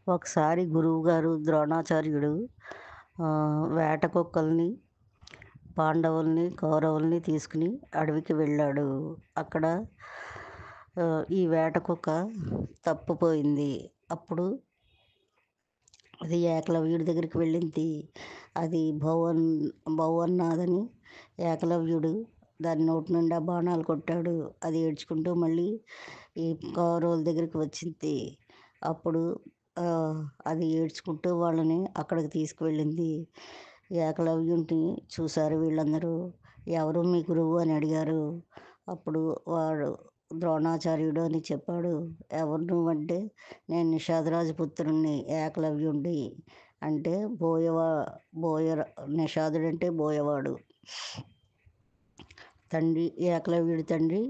ఒకసారి గురువుగారు ద్రోణాచార్యుడు వేట కుక్కల్ని, పాండవుల్ని, కౌరవుల్ని తీసుకుని అడవికి వెళ్ళాడు. అక్కడ ఈ వేట కుక్క తప్పిపోయింది. అప్పుడు అది ఏకలవ్యుడి దగ్గరికి వెళ్ళింది. అది భౌవన్నాథని ఏకలవ్యుడు దాని నోటి నిండా బాణాలు కొట్టాడు. అది ఏడ్చుకుంటూ మళ్ళీ ఈ కౌరవుల దగ్గరికి వచ్చింది. అప్పుడు అది ఏడ్చుకుంటూ వాళ్ళని అక్కడికి తీసుకువెళ్ళింది. ఏకలవ్యుడిని చూశారు వీళ్ళందరూ. ఎవరు మీ గురువు అని అడిగారు. అప్పుడు వాడు ద్రోణాచార్యుడు అని చెప్పాడు. ఎవరు నువ్వంటే, నేను నిషాదరాజు పుత్రుణ్ణి, ఏకలవ్యుణ్ణి అంటే బోయ నిషాదుడంటే బోయవాడు. ఏకలవ్యుడి తండ్రి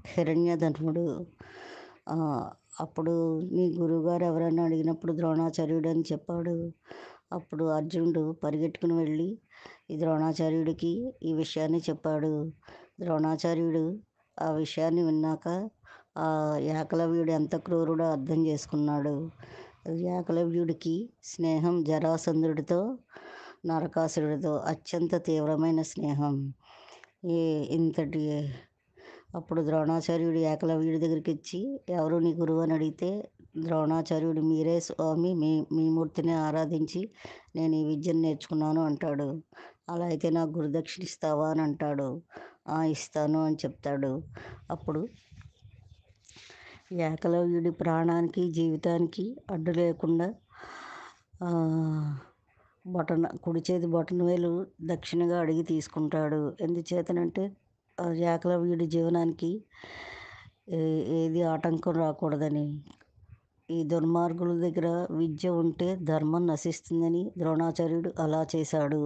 హిరణ్యధర్ముడు. అప్పుడు నీ గురువుగారు ఎవరని అడిగినప్పుడు ద్రోణాచార్యుడు అని చెప్పాడు. అప్పుడు అర్జునుడు పరిగెట్టుకుని వెళ్ళి ఈ ద్రోణాచార్యుడికి ఈ విషయాన్ని చెప్పాడు. ద్రోణాచార్యుడు ఆ విషయాన్ని విన్నాక ఏకలవ్యుడు ఎంత క్రూరుడో అర్థం చేసుకున్నాడు. ఏకలవ్యుడికి స్నేహం జరాసంధుడితో, నరకాసురుడితో అత్యంత తీవ్రమైన స్నేహం. ఇంతటి అప్పుడు ద్రోణాచార్యుడు ఏకలవ్యుడి దగ్గరికి ఇచ్చి, ఎవరు నీ గురువు అని అడిగితే ద్రోణాచార్యుడు, మీరే స్వామి, మీ మూర్తిని ఆరాధించి నేను ఈ విద్యను నేర్చుకున్నాను అంటాడు. అలా అయితే నాకు గురుదక్షిణ ఇస్తావా అని అంటాడు. ఇస్తాను అని చెప్తాడు. అప్పుడు ఏకలవ్యుడి ప్రాణానికి, జీవితానికి అడ్డు లేకుండా కుడి చేతి బొటనవేలు దక్షిణగా అడిగి తీసుకుంటాడు. ఎందుచేతనంటే ఏకలవ్యుడి జీవనానికి ఏది ఆటంకం రాకూడదని. ఈ దుర్మార్గుల దగ్గర విద్య ఉంటే ధర్మం నశిస్తుందని ద్రోణాచార్యుడు అలా చేశాడు.